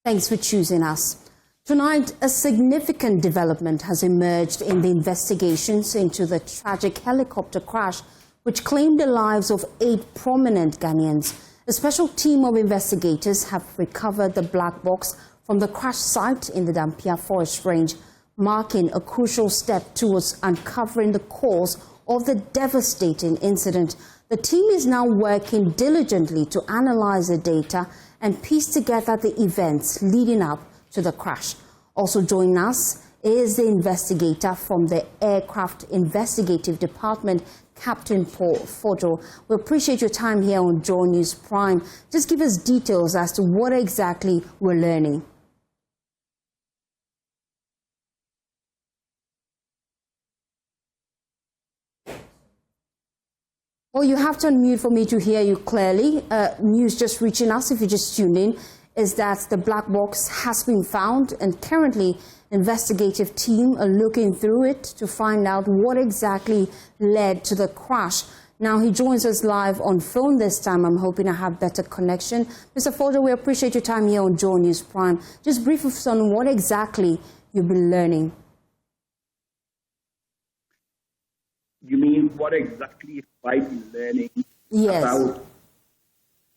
Thanks for choosing us. Tonight, a significant development has emerged in the investigations into the tragic helicopter crash which claimed the lives of 8 prominent Ghanaians. A special team of investigators have recovered the black box from the crash site in the Dampia Forest Range, marking a crucial step towards uncovering the cause of the devastating incident. The team is now working diligently to analyze the data and piece together the events leading up to the crash. Also joining us is the investigator from the Aircraft Investigative Department, Captain Paul Fojo. We appreciate your time here on JoyNews Prime. Just give us details as to what exactly we're learning. Well, you have to unmute for me to hear you clearly. News just reaching us, if you just tuned in, is that the black box has been found, and currently investigative team are looking through it to find out what exactly led to the crash. Now, he joins us live on phone this time. I'm hoping I have better connection. Mr. Fojo, we appreciate your time here on JoyNews Prime. Just brief us on what exactly you've been learning. You mean what exactly have I been learning about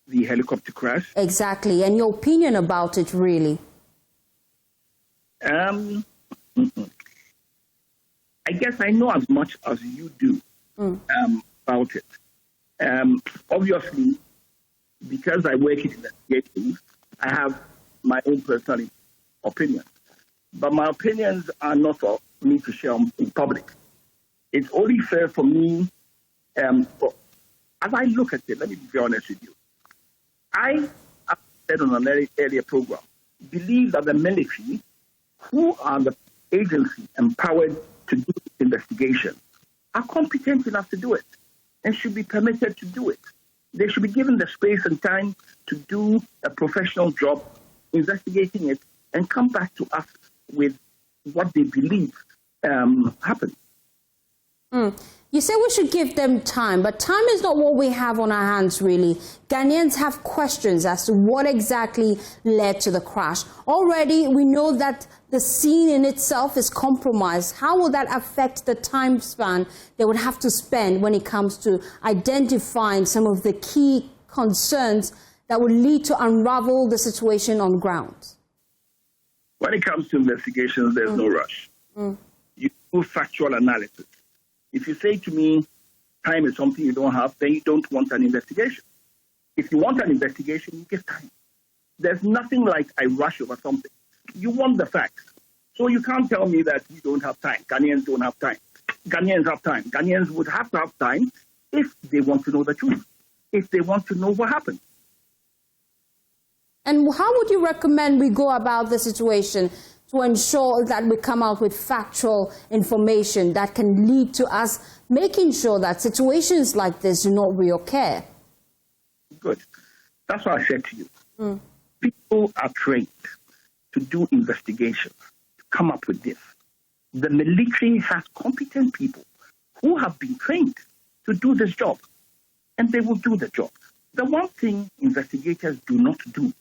the helicopter crash? Exactly, and your opinion about it, really. I guess I know as much as you do about it. Obviously, because I work in investigations, I have my own personal opinion. But my opinions are not for me to share in public. It's only fair for me, as I look at it, let me be very honest with you. I, as said on an earlier program, believe that the military, who are the agency empowered to do this investigation, are competent enough to do it and should be permitted to do it. They should be given the space and time to do a professional job investigating it and come back to us with what they believe happened. You say we should give them time, but time is not what we have on our hands, really. Ghanaians have questions as to what exactly led to the crash. Already, we know that the scene in itself is compromised. How will that affect the time span they would have to spend when it comes to identifying some of the key concerns that would lead to unravel the situation on the ground? When it comes to investigations, there's no rush. You do factual analysis. If you say to me, time is something you don't have, then you don't want an investigation. If you want an investigation, you give time. There's nothing like I rush over something. You want the facts. So you can't tell me that you don't have time. Ghanaians don't have time. Ghanaians have time. Ghanaians would have to have time if they want to know the truth, if they want to know what happened. And how would you recommend we go about the situation to ensure that we come out with factual information that can lead to us making sure that situations like this do not reoccur? Good. That's what I said to you. People are trained to do investigations, to come up with this. The military has competent people who have been trained to do this job, and they will do the job. The one thing investigators do not do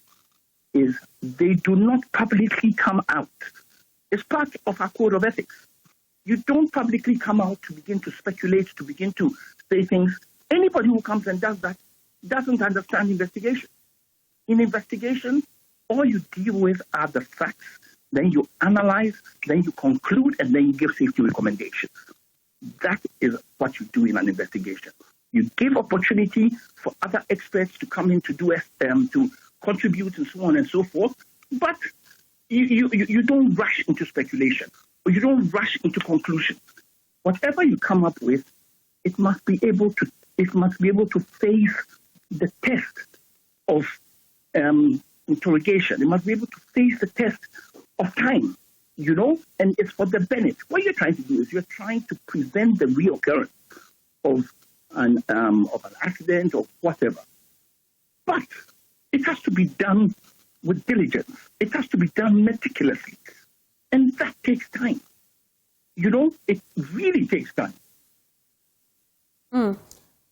is they do not publicly come out. It's part of our code of ethics. You don't publicly come out to begin to speculate, to begin to say things. Anybody who comes and does that doesn't understand investigation. In investigation, all you deal with are the facts. Then you analyze, then you conclude, and then you give safety recommendations. That is what you do in an investigation. You give opportunity for other experts to come in to do to contribute and so on and so forth, but you don't rush into speculation or you don't rush into conclusions. Whatever you come up with, it must be able to face the test of interrogation. It must be able to face the test of time, and it's for the benefit. What you're trying to do is you're trying to prevent the reoccurrence of an accident or whatever. But it has to be done with diligence. It has to be done meticulously. And that takes time. It really takes time.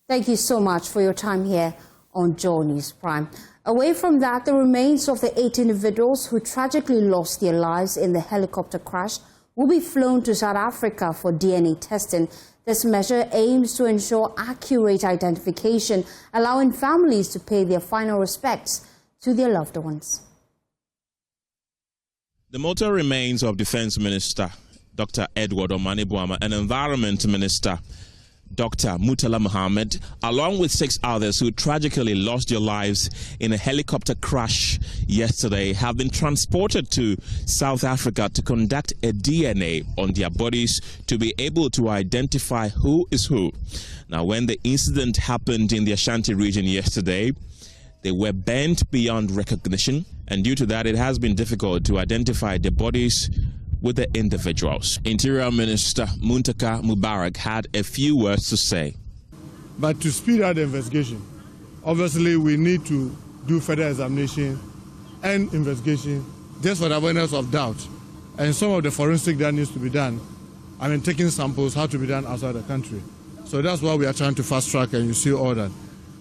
Thank you so much for your time here on JoyNews Prime. Away from that, the remains of the 8 individuals who tragically lost their lives in the helicopter crash will be flown to South Africa for DNA testing. This measure aims to ensure accurate identification, allowing families to pay their final respects to their loved ones. The mortal remains of Defense Minister Dr. Edward Omanibuama and Environment Minister Dr. Murtala Mohammed, along with 6 others who tragically lost their lives in a helicopter crash yesterday, have been transported to South Africa to conduct a DNA on their bodies to be able to identify who is who. Now, when the incident happened in the Ashanti region yesterday, they were burnt beyond recognition, and due to that, it has been difficult to identify the bodies with the individuals. Interior Minister Muntaka Mubarak had a few words to say. But to speed up the investigation, obviously we need to do further examination and investigation just for the avoidance of doubt. And some of the forensic that needs to be done, taking samples have to be done outside the country. So that's why we are trying to fast track, and you see all that.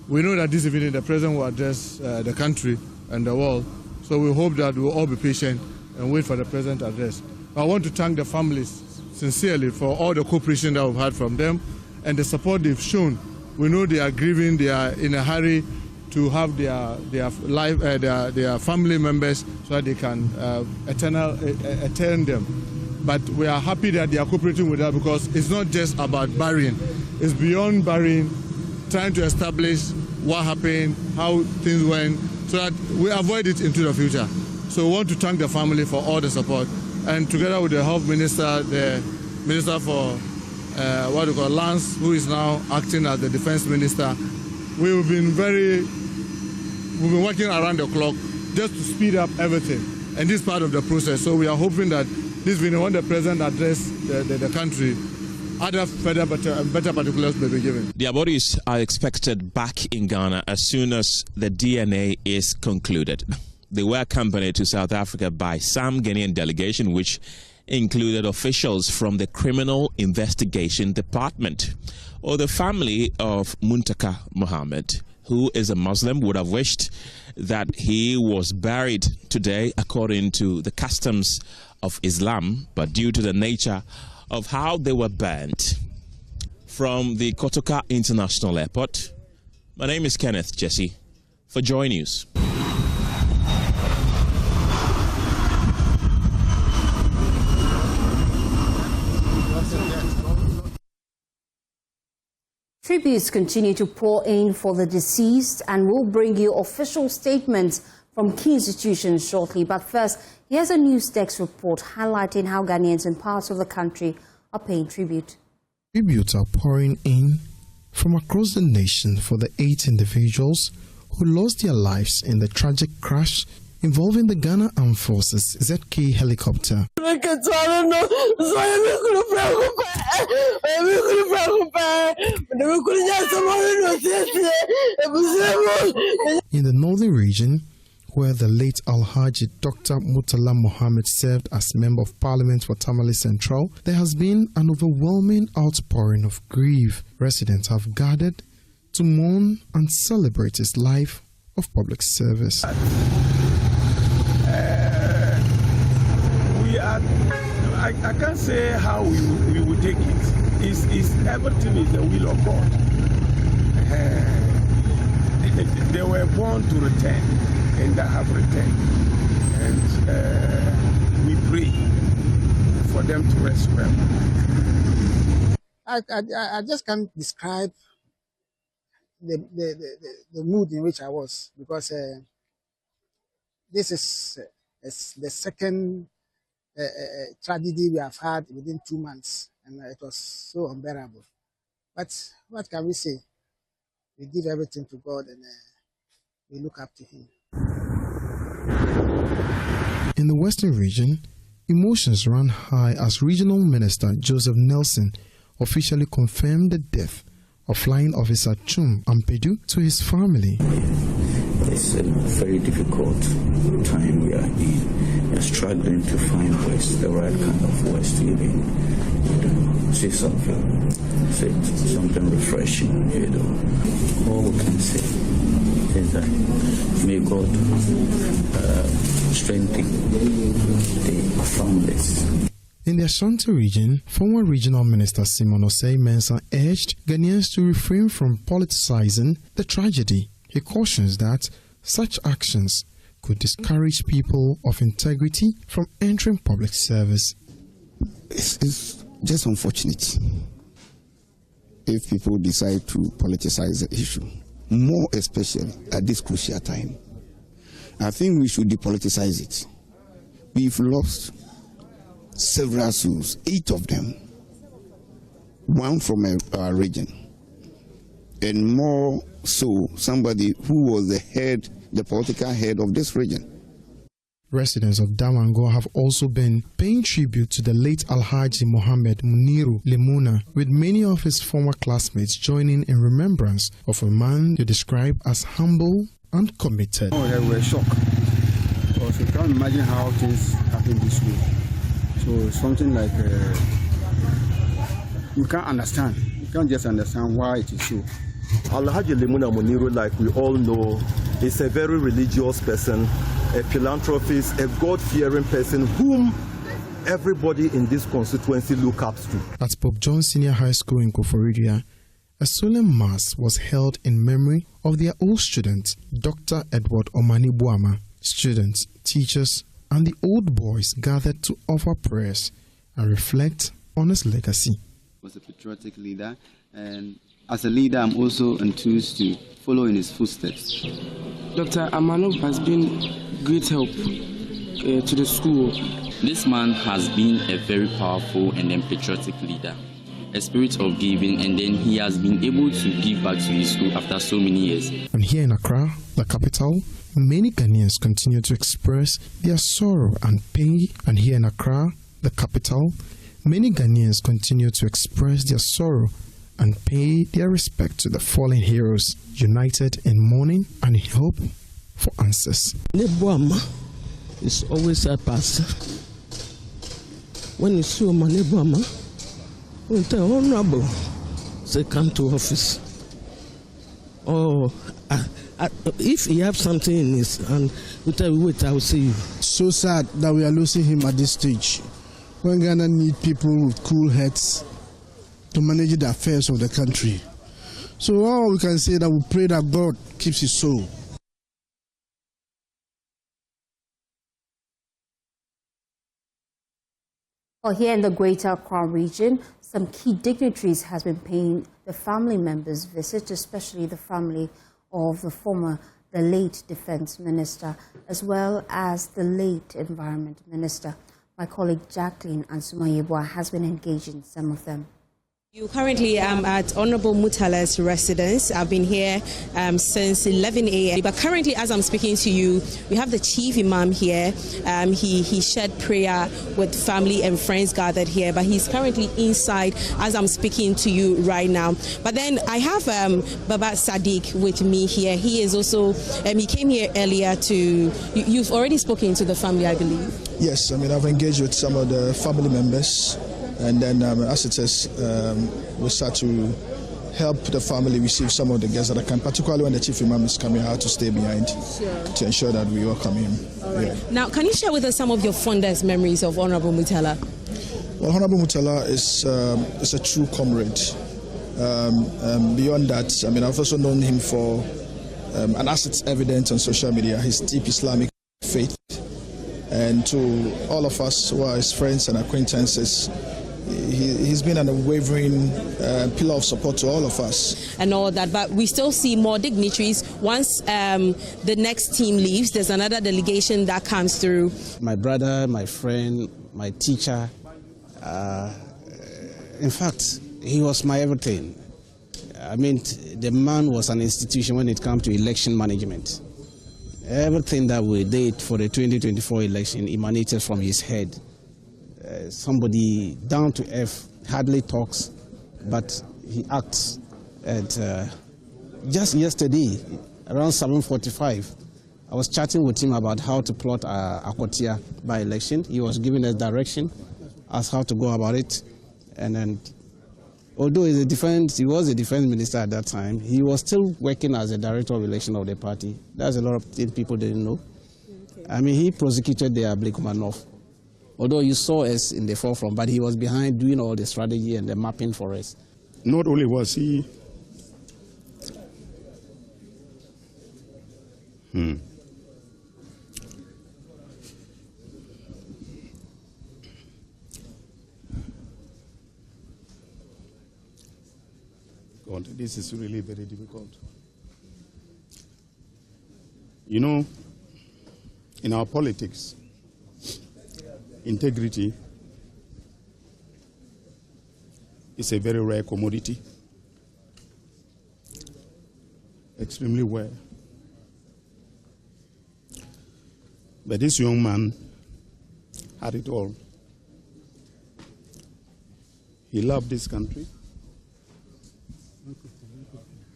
We know that this evening the President will address the country and the world, so we hope that we will all be patient and wait for the President's address. I want to thank the families sincerely for all the cooperation that we've had from them and the support they've shown. We know they are grieving, they are in a hurry to have their family members so that they can attend them. But we are happy that they are cooperating with us, because it's not just about burying, it's beyond burying, trying to establish what happened, how things went, so that we avoid it into the future. So we want to thank the family for all the support. And together with the Health Minister, the Minister for Lands, who is now acting as the Defense Minister, we've been working around the clock just to speed up everything. And this is part of the process. So we are hoping that this will, when the President addresses the country, other further better particulars may be given. Their bodies are expected back in Ghana as soon as the DNA is concluded. They were accompanied to South Africa by some Ghanaian delegation, which included officials from the Criminal Investigation Department. The family of Muntaka Mohammed, who is a Muslim, would have wished that he was buried today according to the customs of Islam, but due to the nature of how they were burnt. From the Kotoka International Airport, my name is Kenneth Jesse for Joy News. Tributes continue to pour in for the deceased, and we'll bring you official statements from key institutions shortly. But first, here's a News Desk report highlighting how Ghanaians in parts of the country are paying tribute. Tributes are pouring in from across the nation for the 8 individuals who lost their lives in the tragic crash involving the Ghana Armed Forces ZK helicopter. In the northern region, where the late Alhaji Dr. Murtala Mohammed served as Member of Parliament for Tamale Central, there has been an overwhelming outpouring of grief. Residents have gathered to mourn and celebrate his life of public service. I can't say how we will take it. Everything is the will of God. They were born to return, and they have returned. And we pray for them to rest well. I just can't describe the mood in which I was, because this is the second tragedy we have had within 2 months, and it was so unbearable. But what can we say? We give everything to God, and we look up to Him. In the Western region, emotions ran high as Regional Minister Joseph Nelson officially confirmed the death of Flying Officer Chum Ampedu to his family. It's a very difficult time we are in. We are struggling to find words, the right kind of words to even say something refreshing. All we can say is that may God strengthen the families. In the Ashanti region, former regional minister Simon Osei Mensah urged Ghanaians to refrain from politicizing the tragedy. He cautions that such actions could discourage people of integrity from entering public service. It's just unfortunate if people decide to politicize the issue, more especially at this crucial time. I think we should depoliticize it. We've lost several souls, 8 of them, one from our region, and more so somebody who was the political head of this region. Residents of Dawango have also been paying tribute to the late Alhaji Mohammed Muniru Lemuna, with many of his former classmates joining in remembrance of a man they describe as humble and committed. Oh, they were shocked, because you can't imagine how things happen this way. So it's something like you can't understand. You can't just understand why it is so. Alhaji Lemuna Muniru, like we all know, is a very religious person, a philanthropist, a God-fearing person whom everybody in this constituency look up to. At Pope John Senior High School in Koforidua, a solemn mass was held in memory of their old student, Dr. Edward Omani Buama. Students, teachers, and the old boys gathered to offer prayers and reflect on his legacy. He was a patriotic leader, and as a leader, I'm also enthused to follow in his footsteps. Dr. Amano has been great help to the school. This man has been a very powerful and then patriotic leader, a spirit of giving, and then he has been able to give back to his school after so many years. And here in Accra, the capital, many Ghanaians continue to express their sorrow and pain. And here in Accra, the capital, many Ghanaians continue to express their sorrow and pay their respect to the fallen heroes, united in mourning and in hope for answers. Nebuama is always a pastor. When you see my Nebuama, when the honorable say come to office, or if he have something in his hand, we tell you, wait, I will see you. So sad that we are losing him at this stage. When Ghana need people with cool heads to manage the affairs of the country. So all we can say that we pray that God keeps his soul. Well, here in the Greater Accra region, some key dignitaries has been paying the family members visit, especially the family of the late Defense Minister, as well as the late Environment Minister. My colleague Jacqueline Ansumayebwa has been engaging some of them. You currently am at Honorable Mutala's residence. I've been here since 11 a.m. But currently, as I'm speaking to you, we have the chief imam here. He shared prayer with family and friends gathered here, but he's currently inside as I'm speaking to you right now. But then I have Baba Sadiq with me here. He is also, he came here earlier to, you've already spoken to the family, I believe. Yes, I mean, I've engaged with some of the family members. And then, as it says, we start to help the family receive some of the guests that I can, particularly when the chief imam is coming, how to stay behind to ensure that we welcome him. All right. Yeah. Now, can you share with us some of your fondest memories of Honorable Mutala? Well, Honorable Mutala is a true comrade. Beyond that, I mean, I've also known him for, and as it's evident on social media, his deep Islamic faith. And to all of us who are his friends and acquaintances, he's been an unwavering pillar of support to all of us. And all that, but we still see more dignitaries. Once the next team leaves, there's another delegation that comes through. My brother, my friend, my teacher, in fact, he was my everything. I mean, the man was an institution when it comes to election management. Everything that we did for the 2024 election emanated from his head. Somebody down to earth, hardly talks, but he acts. And just yesterday, around 7:45, I was chatting with him about how to plot Akwatia by-election. He was giving us direction as how to go about it. And then although he was a defense minister at that time, he was still working as a director of election of the party. That's a lot of things people didn't know. Okay. I mean, he prosecuted the Ablekumanov. Although you saw us in the forefront, but he was behind doing all the strategy and the mapping for us. Not only was he God, this is really very difficult. You know, in our politics, integrity is a very rare commodity, extremely rare. But this young man had it all. He loved this country.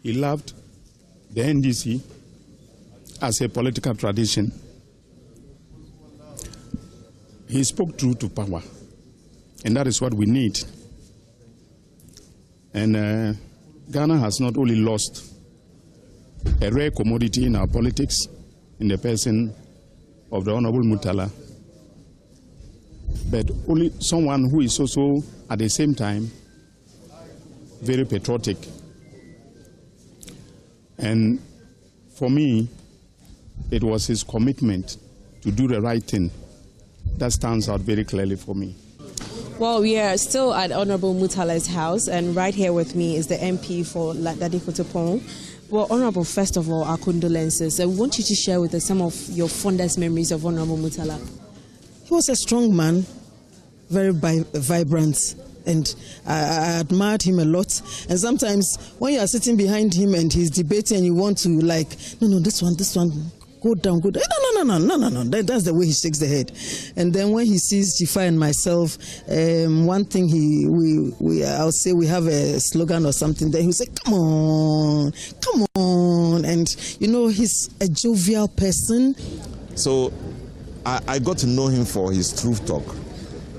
He loved the NDC as a political tradition. He spoke true to power, and that is what we need. And Ghana has not only lost a rare commodity in our politics, in the person of the Honorable Mutala, but only someone who is also, at the same time, very patriotic. And for me, it was his commitment to do the right thing that stands out very clearly for me. Well, we are still at Honorable Mutala's house, and right here with me is the MP for Ladadi Kotopong. Well, Honorable, first of all, our condolences. I want you to share with us some of your fondest memories of Honorable Mutala. He was a strong man, very vibrant, and I admired him a lot. And sometimes when you are sitting behind him and he's debating, you want to no, this one, go down. No. That's the way he shakes the head. And then when he sees Jifa and myself, one thing I'll say we have a slogan or something. Then he'll say, come on. And you know, he's a jovial person. So I got to know him for his truth talk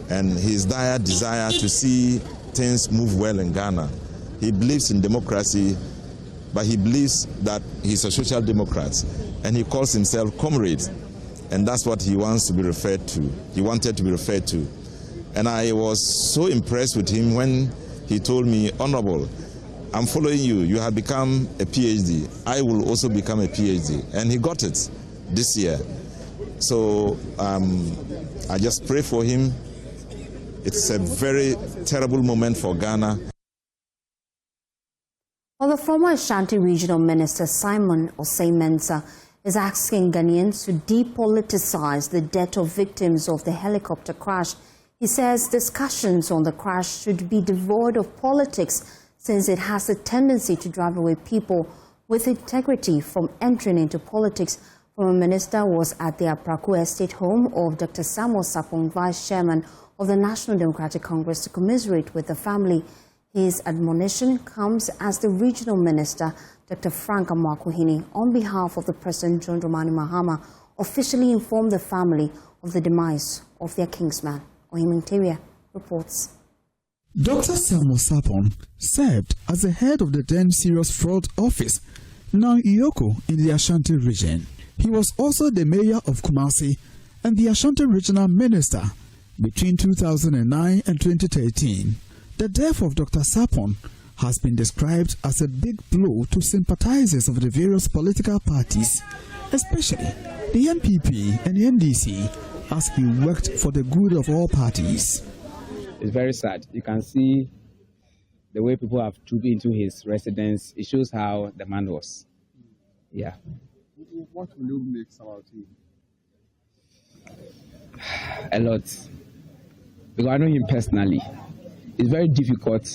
and his dire desire to see things move well in Ghana. He believes in democracy, but he believes that he's a social democrat, and he calls himself comrade, and that's what he wants to be referred to. He wanted to be referred to. And I was so impressed with him when he told me, Honorable, I'm following you. You have become a PhD. I will also become a PhD. And he got it this year. So I just pray for him. It's a very terrible moment for Ghana. Well, the former Ashanti Regional Minister Simon Osei-Mensah is asking Ghanaians to depoliticize the death of victims of the helicopter crash. He says discussions on the crash should be devoid of politics, since it has a tendency to drive away people with integrity from entering into politics. Former Minister was at the Apraku Estate home of Dr. Samuel Sapong, Vice Chairman of the National Democratic Congress, to commiserate with the family. His admonition comes as the Regional Minister, Dr. Frank Amakwohene, on behalf of the President John Dramani Mahama, officially informed the family of the demise of their kingsman. Ohim Interior reports. Dr. Samuel Sapong served as the head of the then Serious Fraud Office, now Iyoko, in the Ashanti region. He was also the mayor of Kumasi and the Ashanti Regional Minister between 2009 and 2013. The death of Dr. Sapong has been described as a big blow to sympathizers of the various political parties, especially the NPP and the NDC, as he worked for the good of all parties. It's very sad. You can see the way people have trooped into his residence. It shows how the man was. Yeah. What will you make about him? A lot. Because I know him personally. It's very difficult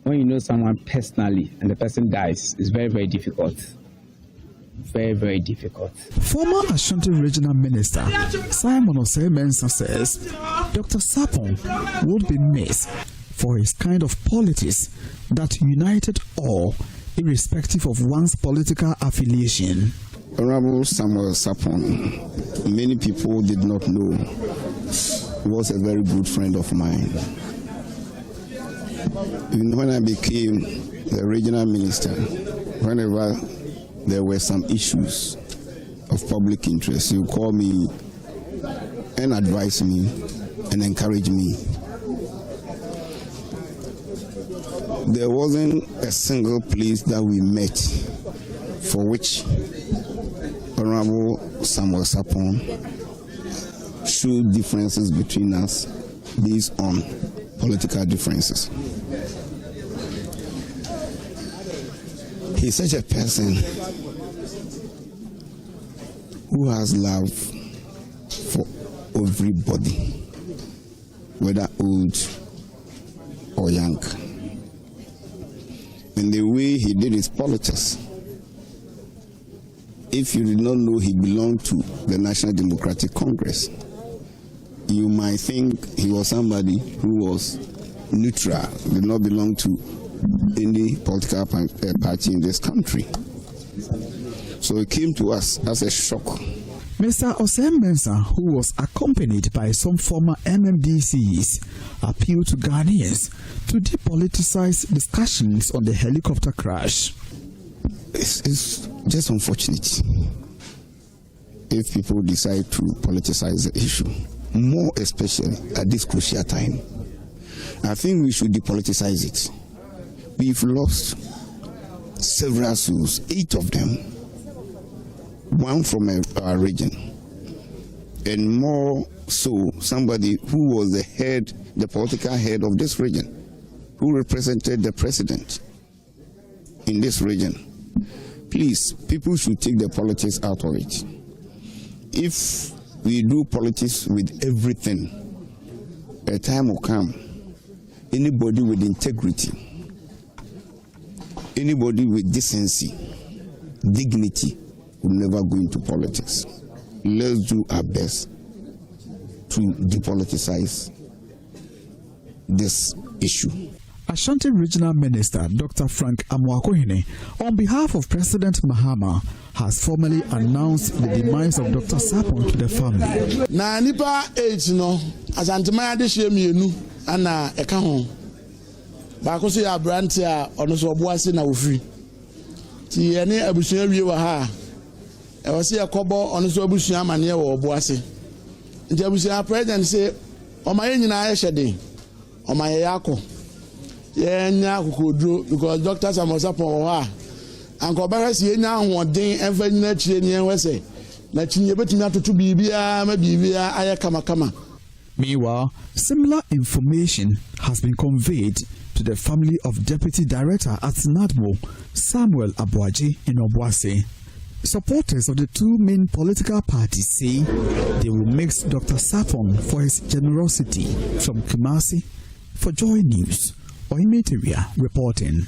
when you know someone personally and the person dies. It's very, very difficult. Very, very difficult. Former Ashanti Regional Minister Simon Osei-Mensah says Dr. Sapong would be missed for his kind of politics that united all, irrespective of one's political affiliation. Honorable Samuel Sapong, many people did not know, he was a very good friend of mine. When I became the regional minister, whenever there were some issues of public interest, you call me and advise me and encourage me. There wasn't a single place that we met for which Honorable Samuel Sapon showed differences between us based on political differences. He's such a person who has love for everybody, whether old or young. And the way he did his politics, if you did not know he belonged to the National Democratic Congress, you might think he was somebody who was neutral, did not belong to any political party in this country. So it came to us as a shock. Mr. Osem Mensah, who was accompanied by some former MMDCs, appealed to Ghanaians to depoliticize discussions on the helicopter crash. It's just unfortunate if people decide to politicize the issue, more especially at this crucial time. I think we should depoliticize it. We've lost several souls, 8 of them, one from our region, and more so somebody who was the political head of this region, who represented the president in this region. Please, people should take the politics out of it. If we do politics with everything, a time will come, anybody with integrity, anybody with decency, dignity, will never go into politics. Let's do our best to depoliticize this issue. Ashanti Regional Minister Dr. Frank Amoakohene, on behalf of President Mahama, has formally announced the demise of Dr. Sapon to the family. Na nipa 8 no Ashanti man de hye mienu ana eka ho. Ba ko so ya branti a ono so oboase na ofiri. Ti ene abusua wie wa ha. E wo se yakobo ono so abusua amane wo oboase. Nti abusua president say o ma ye nyina ye hyede. O ma ye yakọ. Yenya kukodro because Dr. Samuel Sapon and Cobras Yena one day and Vena Chinian Wesse. Let you between to Bibia, maybe Ayakama. Meanwhile, similar information has been conveyed to the family of Deputy Director at NADMO, Samuel Abuaji in Obuasi. Supporters of the 2 main political parties say they will mix Dr. Sapon for his generosity. From Kumasi, for Joy News, Interim reporting.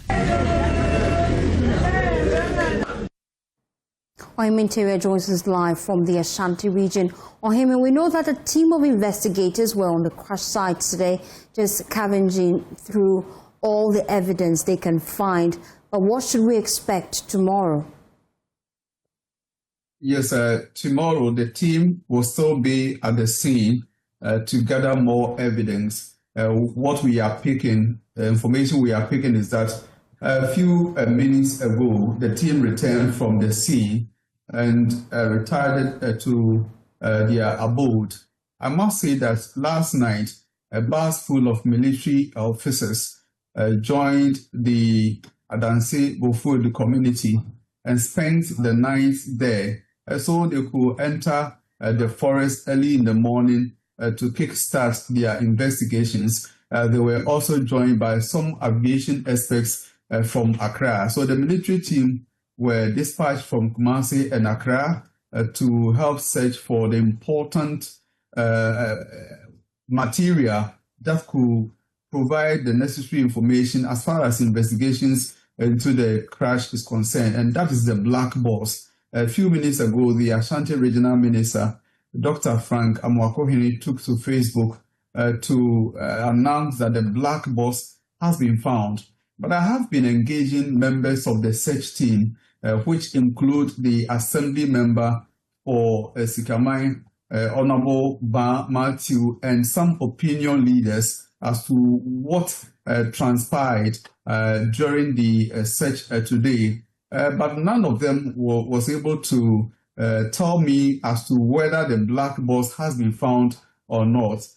Interim joins us live from the Ashanti region. Ohime, we know that a team of investigators were on the crash site today, just scavenging through all the evidence they can find. But what should we expect tomorrow? Yes, tomorrow the team will still be at the scene to gather more evidence. What we are picking, the information we are picking is that a few minutes ago, the team returned from the sea and retired to their abode. I must say that last night, a bus full of military officers joined the Adanse Bofold community and spent the night there so they could enter the forest early in the morning to kickstart their investigations. They were also joined by some aviation experts from Accra. So the military team were dispatched from Kumasi and Accra to help search for the important material that could provide the necessary information as far as investigations into the crash is concerned. And that is the black box. A few minutes ago, the Ashanti Regional Minister, Dr. Frank Amoakohene, took to Facebook to announce that the black box has been found. But I have been engaging members of the search team, which include the Assembly member for Sikamai, Honorable Matthew, and some opinion leaders as to what transpired during the search today, but none of them was able to tell me as to whether the black box has been found or not.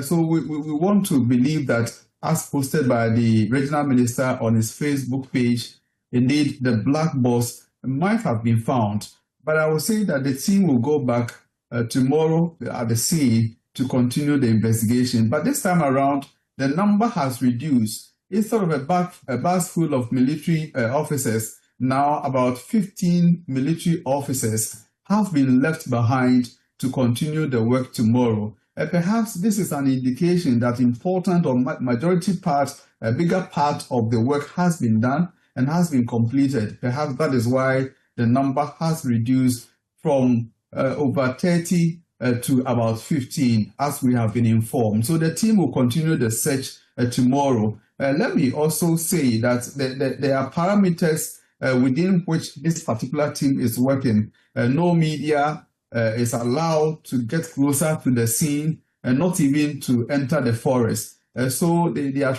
So we want to believe that, as posted by the regional minister on his Facebook page, indeed the black box might have been found. But I will say that the team will go back tomorrow at the scene to continue the investigation. But this time around, the number has reduced. Instead of a bus full of military officers, now about 15 military officers have been left behind to continue the work tomorrow. Perhaps this is an indication that important or majority part, a bigger part of the work has been done and has been completed. Perhaps that is why the number has reduced from over 30 to about 15, as we have been informed. So the team will continue the search tomorrow. Let me also say that there are parameters within which this particular team is working. No media is allowed to get closer to the scene and not even to enter the forest. So they are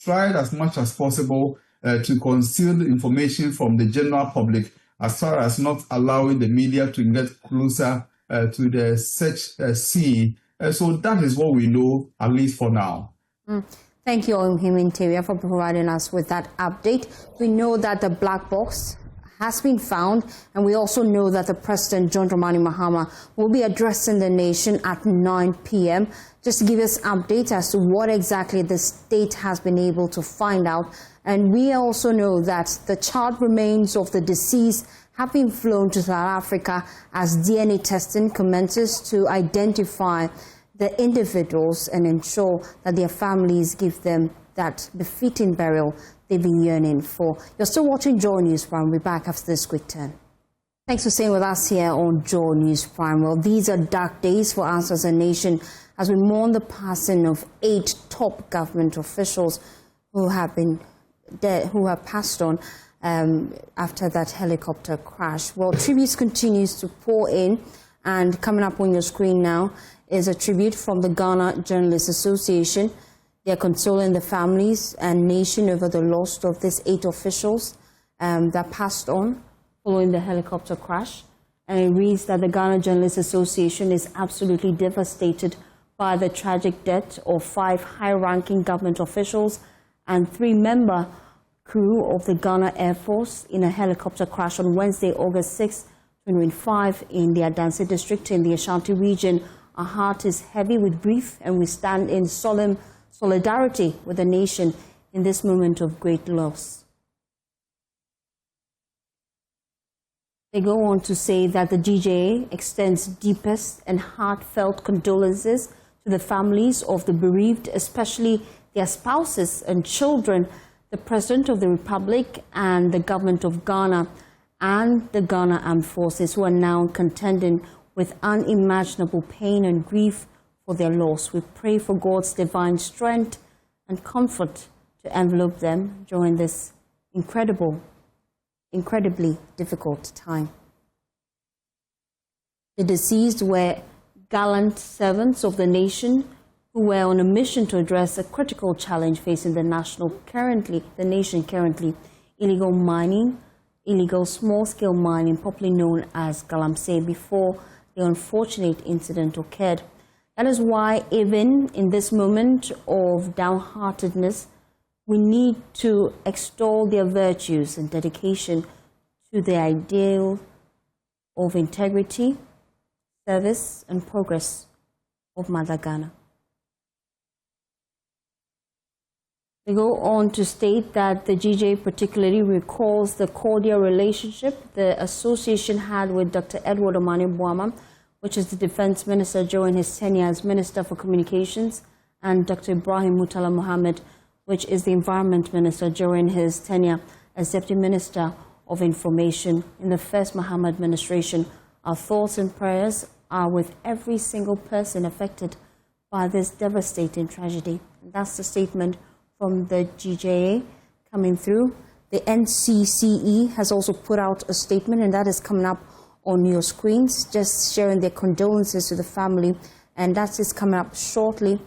tried as much as possible to conceal information from the general public, as far as not allowing the media to get closer to the search scene. So that is what we know, at least for now. Thank you, Interim, for providing us with that update. We know that the black box has been found, and we also know that the President, John Dramani Mahama, will be addressing the nation at 9 p.m. just to give us updates as to what exactly the state has been able to find out. And we also know that the charred remains of the deceased have been flown to South Africa as DNA testing commences to identify the individuals and ensure that their families give them that befitting burial they've been yearning for. You're still watching JoyNews Prime. We'll be back after this quick turn. Thanks for staying with us here on JoyNews Prime. Well, these are dark days for us as a nation as we mourn the passing of 8 top government officials who have been dead, who have passed on after that helicopter crash. Well, tributes continues to pour in, and coming up on your screen now is a tribute from the Ghana Journalists Association. They are consoling the families and nation over the loss of these 8 officials that passed on following the helicopter crash. And it reads that the Ghana Journalists Association is absolutely devastated by the tragic death of 5 high-ranking government officials and 3-member crew of the Ghana Air Force in a helicopter crash on Wednesday, August 6, 2025 in the Adansi district in the Ashanti region. Our heart is heavy with grief, and we stand in solemn solidarity with the nation in this moment of great loss. They go on to say that the GJA extends deepest and heartfelt condolences to the families of the bereaved, especially their spouses and children, the President of the Republic and the government of Ghana and the Ghana Armed Forces, who are now contending with unimaginable pain and grief for their loss. We pray for God's divine strength and comfort to envelope them during this incredibly difficult time. The deceased were gallant servants of the nation who were on a mission to address a critical challenge facing the nation currently, illegal mining, illegal small-scale mining, popularly known as galamsey, before the unfortunate incident occurred. That is why, even in this moment of downheartedness, we need to extol their virtues and dedication to the ideal of integrity, service, and progress of Mother Ghana. They go on to state that the GJ particularly recalls the cordial relationship the association had with Dr. Edward Omani Boama, which is the Defense Minister during his tenure as Minister for Communications, and Dr. Ibrahim Murtala Mohammed, which is the Environment Minister during his tenure as Deputy Minister of Information in the first Mohammed administration. Our thoughts and prayers are with every single person affected by this devastating tragedy. And that's the statement from the GJA coming through. The NCCE has also put out a statement, and that is coming up on your screens, just sharing their condolences to the family, and that is coming up shortly.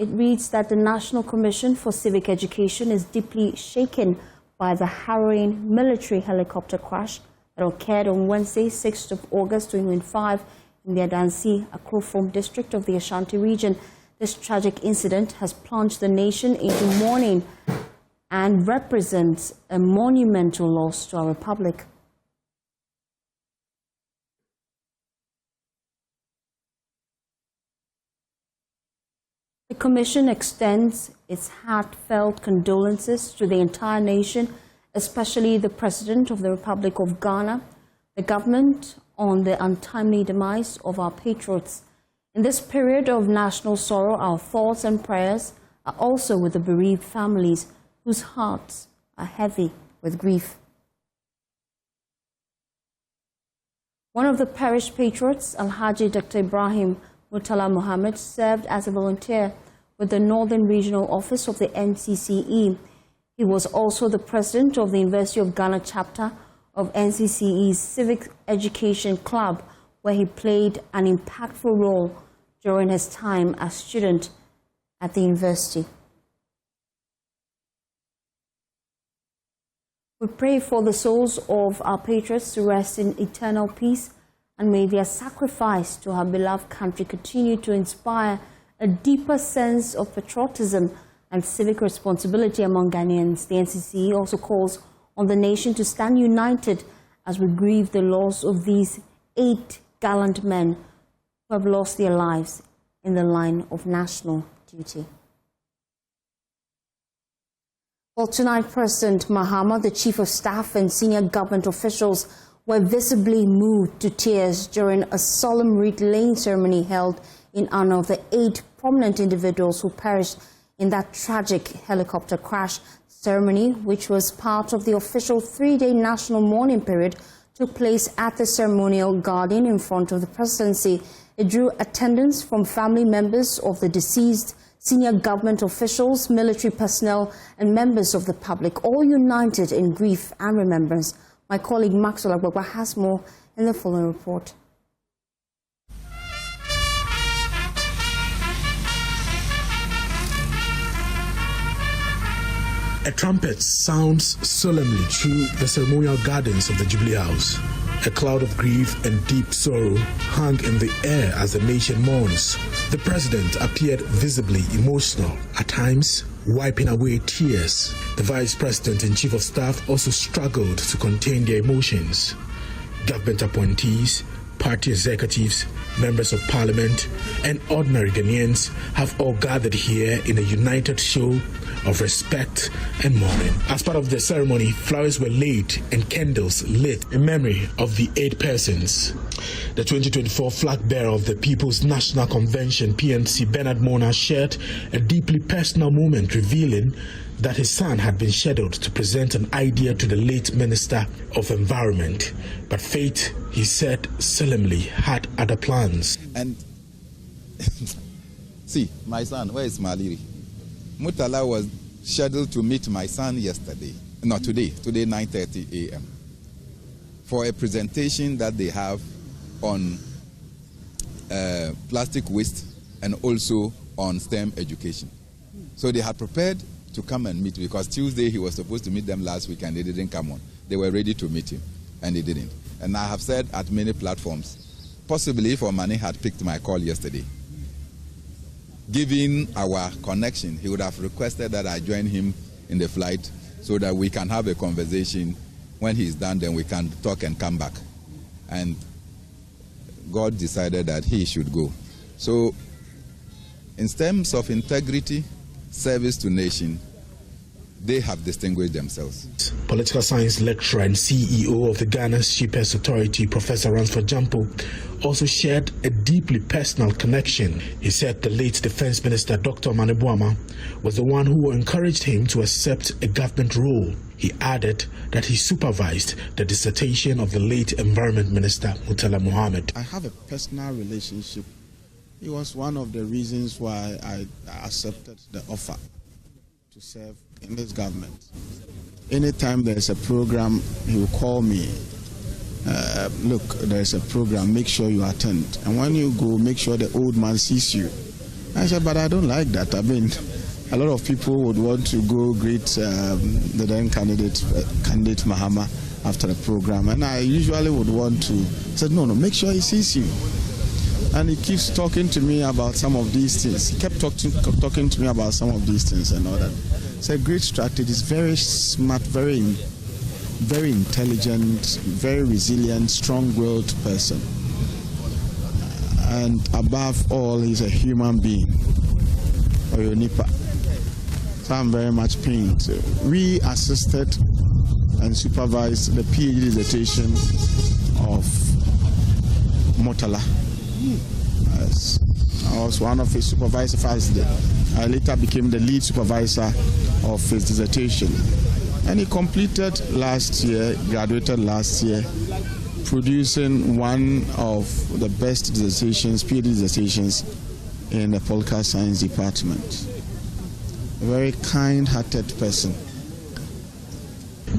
It reads that the National Commission for Civic Education is deeply shaken by the harrowing military helicopter crash that occurred on Wednesday, 6th of August 2005 in the Adansi, Akrofom district of the Ashanti region. This tragic incident has plunged the nation into mourning and represents a monumental loss to our republic. The Commission extends its heartfelt condolences to the entire nation, especially the President of the Republic of Ghana, the government, on the untimely demise of our patriots. In this period of national sorrow, our thoughts and prayers are also with the bereaved families whose hearts are heavy with grief. One of the perished patriots, Alhaji Dr. Ibrahim Murtala Mohammed, served as a volunteer with the Northern Regional Office of the NCCE. He was also the president of the University of Ghana chapter of NCCE's Civic Education Club, where he played an impactful role during his time as student at the university. We pray for the souls of our patriots to rest in eternal peace, and may their sacrifice to our beloved country continue to inspire a deeper sense of patriotism and civic responsibility among Ghanaians. The NCCE also calls on the nation to stand united as we grieve the loss of these 8 gallant men who have lost their lives in the line of national duty. Well, tonight, President Mahama, the Chief of Staff and senior government officials were visibly moved to tears during a solemn wreath-laying ceremony held in honor of the 8 prominent individuals who perished in that tragic helicopter crash. Ceremony, which was part of the official 3-day national mourning period, took place at the ceremonial garden in front of the presidency. It drew attendance from family members of the deceased, senior government officials, military personnel, and members of the public, all united in grief and remembrance. My colleague Maxwell Agbagba has more in the following report. A trumpet sounds solemnly through the ceremonial gardens of the Jubilee House. A cloud of grief and deep sorrow hung in the air as the nation mourns. The president appeared visibly emotional, at times wiping away tears. The vice president and chief of staff also struggled to contain their emotions. Government appointees, party executives, members of parliament, and ordinary Ghanaians have all gathered here in a united show of respect and mourning. As part of the ceremony, flowers were laid and candles lit in memory of the 8 persons. The 2024 flag bearer of the People's National Convention, PNC, Bernard Mona, shared a deeply personal moment, revealing that his son had been scheduled to present an idea to the late Minister of Environment. But fate, he said solemnly, had other plans. And see, my son, where is Maliri? Murtala was scheduled to meet my son yesterday, not today 9:30 a.m. for a presentation that they have on plastic waste and also on STEM education. So they had prepared to come and meet, because Tuesday he was supposed to meet them last week and they didn't come on. They were ready to meet him and they didn't. And I have said at many platforms, possibly if Omani had picked my call yesterday, given our connection, he would have requested that I join him in the flight so that we can have a conversation. When he's done, then we can talk and come back. And God decided that he should go. So in terms of integrity, service to nation, they have distinguished themselves. Political science lecturer and CEO of the Ghana Shippers Authority, Professor Ransford Jampo, also shared a deeply personal connection. He said the late Defense Minister, Dr. Manebuama, was the one who encouraged him to accept a government role. He added that he supervised the dissertation of the late Environment Minister, Murtala Mohammed. I have a personal relationship. It was one of the reasons why I accepted the offer to serve in this government. Anytime there's a program, he will call me. Look, there's a program, make sure you attend. And when you go, make sure the old man sees you. I said, but I don't like that. I mean, a lot of people would want to go greet the then candidate Mahama after the program, and I usually would want to say, no, make sure he sees you. And he keeps talking to me about some of these things. He kept talking to me about some of these things and all that. It's a great strategist, very smart, very intelligent, very resilient, strong-willed person. And above all, he's a human being, or Nipa. So I'm very much pained. We assisted and supervised the PhD dissertation of Murtala. I was one of his supervisors first. I later became the lead supervisor of his dissertation. And he completed last year, graduated last year, producing one of the best dissertations, PhD dissertations in the political science department. A very kind-hearted person.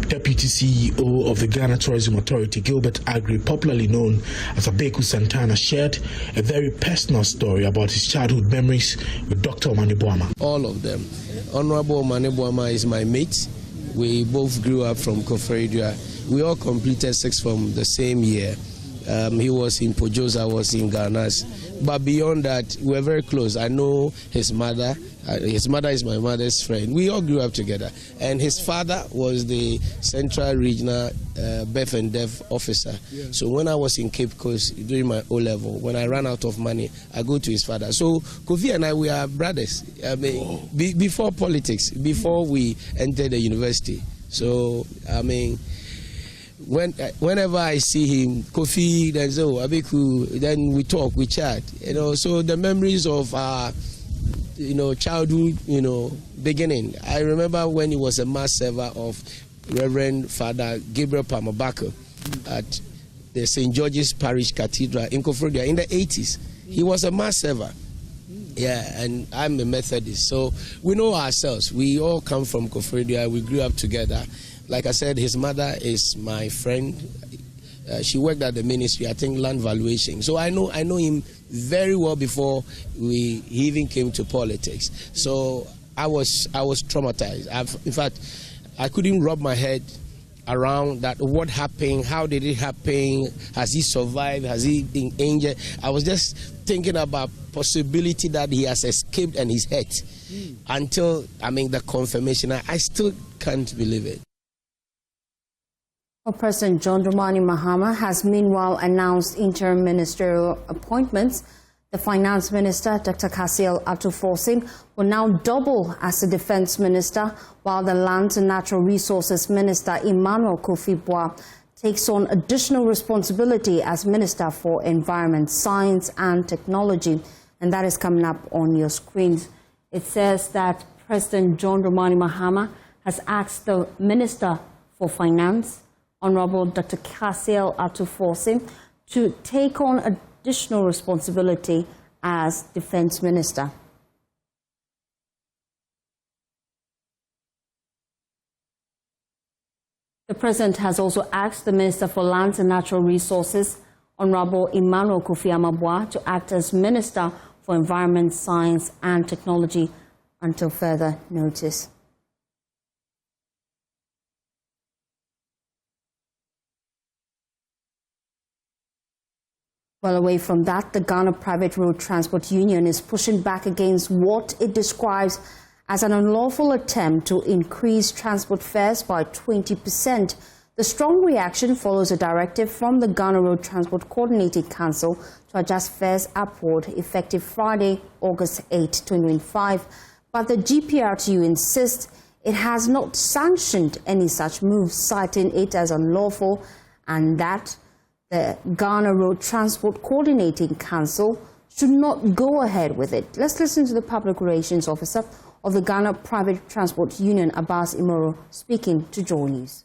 Deputy CEO of the Ghana Tourism Authority, Gilbert Agri, popularly known as Abeku Santana, shared a very personal story about his childhood memories with Dr. Omani Boama. All of them. Honorable Omani Boama is my mate. We both grew up from Koforidua. We all completed sixth form the same year. He was in Pojos, I was in Ghana's. But beyond that, we were very close. I know his mother. His mother is my mother's friend. We all grew up together. And his father was the Central Regional Birth and Death Officer. Yeah. So when I was in Cape Coast during my O-level, when I ran out of money, I go to his father. So Kofi and I, we are brothers. I mean, before politics, before we entered the university. So, I mean, whenever I see him, Kofi, then Abeku, then we talk, we chat. So the memories of our, childhood, beginning. I remember when he was a mass server of Reverend Father Gabriel Palmer-Baker at the St. George's Parish Cathedral in Koforidua in the 80s. He was a mass server. Yeah, and I'm a Methodist. So we know ourselves. We all come from Koforidua. We grew up together. Like I said, his mother is my friend. She worked at the ministry, I think, land valuation. So I know him very well before he even came to politics. So I was traumatized. In fact, I couldn't wrap my head around that. What happened? How did it happen? Has he survived? Has he been injured? I was just thinking about possibility that he has escaped and he's hurt. Until the confirmation. I still can't believe it. President John Dramani Mahama has meanwhile announced interim ministerial appointments. The Finance Minister, Dr. Kasiel Atuforsim, will now double as the Defense Minister, while the Lands and Natural Resources Minister, Emmanuel Kofi Boah, takes on additional responsibility as Minister for Environment, Science and Technology. And that is coming up on your screens. It says that President John Dramani Mahama has asked the Minister for Finance, Honorable Dr. Kasiel Atuforsim, to take on additional responsibility as Defense Minister. The President has also asked the Minister for Lands and Natural Resources, Honorable Emmanuel Kofi Boah, to act as Minister for Environment, Science and Technology until further notice. Well, away from that, the Ghana Private Road Transport Union is pushing back against what it describes as an unlawful attempt to increase transport fares by 20%. The strong reaction follows a directive from the Ghana Road Transport Coordinating Council to adjust fares upward effective Friday, August 8, 2025. But the GPRTU insists it has not sanctioned any such moves, citing it as unlawful, and that the Ghana Road Transport Coordinating Council should not go ahead with it. Let's listen to the Public Relations Officer of the Ghana Private Transport Union, Abbas Imoro, speaking to JoyNews.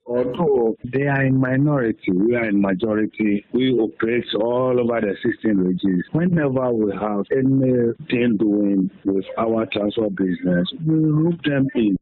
Although they are in minority, we are in majority. We operate all over the 16 regions. Whenever we have anything doing with our transport business, we rope them in.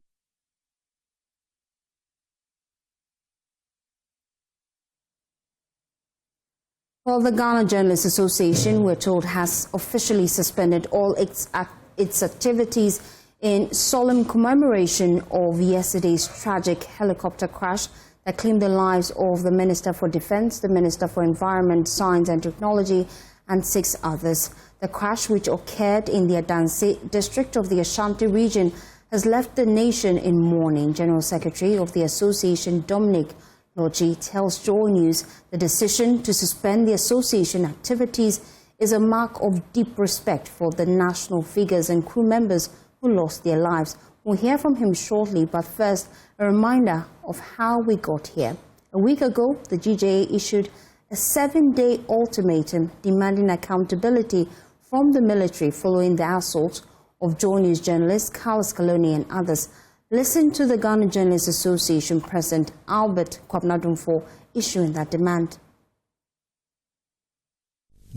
Well, the Ghana Journalists Association, we're told, has officially suspended all its activities in solemn commemoration of yesterday's tragic helicopter crash that claimed the lives of the Minister for Defence, the Minister for Environment, Science and Technology, and 6 others. The crash, which occurred in the Adanse district of the Ashanti region, has left the nation in mourning. General Secretary of the Association, Dominic Logie, tells JoyNews the decision to suspend the association activities is a mark of deep respect for the national figures and crew members who lost their lives. We'll hear from him shortly, but first, a reminder of how we got here. A week ago, the GJA issued a 7-day ultimatum demanding accountability from the military following the assault of JoyNews journalist Carlos Kaloni and others. Listen to the Ghana Journalists Association President Albert Kwabnadumfo issuing that demand.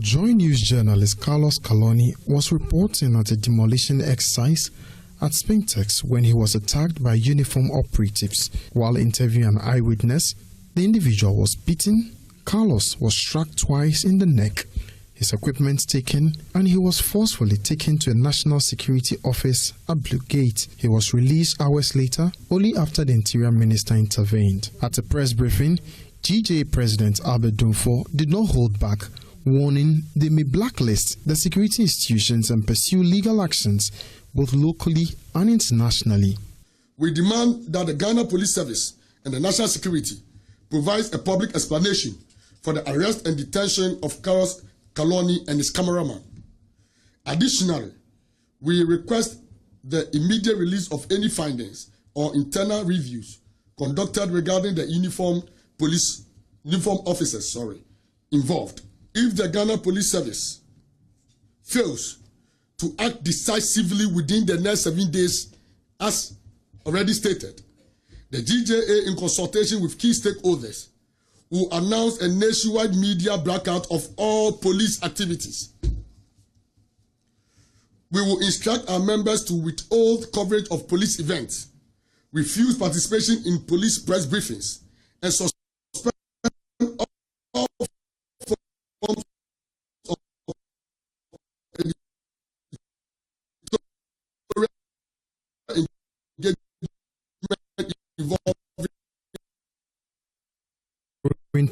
JoyNews journalist Carlos Kaloni was reporting at a demolition exercise at Spintex when he was attacked by uniformed operatives. While interviewing an eyewitness, the individual was beaten. Carlos was struck twice in the neck, his equipment taken, and he was forcefully taken to a national security office at Blue Gate. He was released hours later, only after the Interior Minister intervened. At a press briefing, GJA President Albert Dumfo did not hold back, warning they may blacklist the security institutions and pursue legal actions both locally and internationally. We demand that the Ghana Police Service and the National Security provides a public explanation for the arrest and detention of Carlos Kaloni and his cameraman. Additionally, we request the immediate release of any findings or internal reviews conducted regarding the uniform officers involved. If the Ghana Police Service fails to act decisively within the next 7 days, as already stated, the GJA, in consultation with key stakeholders, will announce a nationwide media blackout of all police activities. We will instruct our members to withhold coverage of police events, refuse participation in police press briefings, and suspend all forms of engagement involving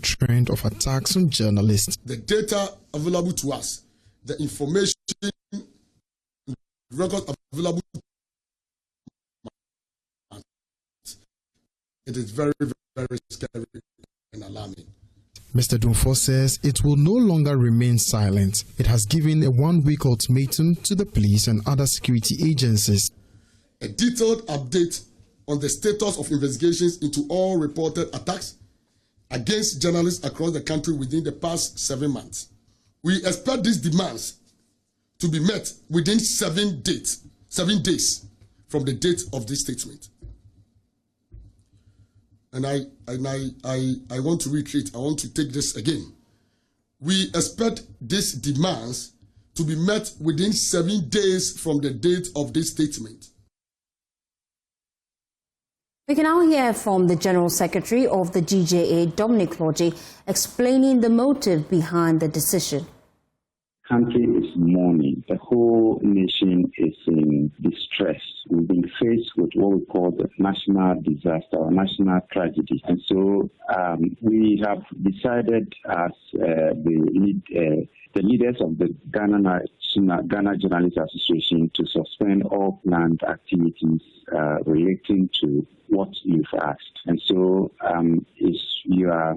trend of attacks on journalists. The data available to us, the information records available, it is very, very scary and alarming. Mr. Dumfo says it will no longer remain silent. It has given a 1-week ultimatum to the police and other security agencies. A detailed update on the status of investigations into all reported attacks against journalists across the country within the past 7 months. We expect these demands to be met within 7 days from the date of this statement. And I want to reiterate, I want to take this again. We expect these demands to be met within 7 days from the date of this statement. We can now hear from the General Secretary of the GJA, Dominic Logie, explaining the motive behind the decision. Country is mourning. The whole nation is in distress. We've been faced with what we call the national disaster or national tragedy. And so we have decided as the leaders of the Ghana Journalists Association to suspend all planned activities relating to what you've asked. And so, as you are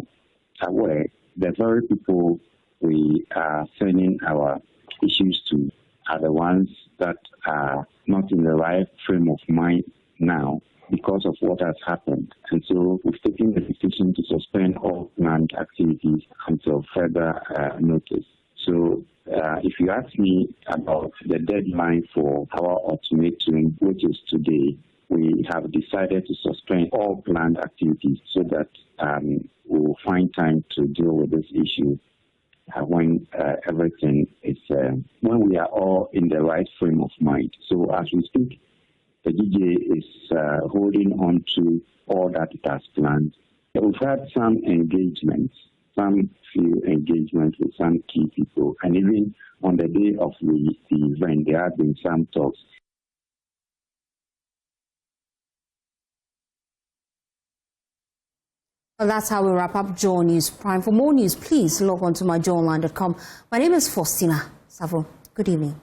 aware, the very people we are sending our issues to are the ones that are not in the right frame of mind now because of what has happened. And so we've taken the decision to suspend all planned activities until further notice. So if you ask me about the deadline for our ultimatum, which is today, we have decided to suspend all planned activities so that we'll find time to deal with this issue when everything is, when we are all in the right frame of mind. So as we speak, the DJ is holding on to all that it has planned. We've had some engagements some few engagements with some key people. And even on the day of the event, there have been some talks. Well, that's how we wrap up JoyNews Prime. For more news, please log on to myjoyonline.com. My name is Faustina Savo. Good evening.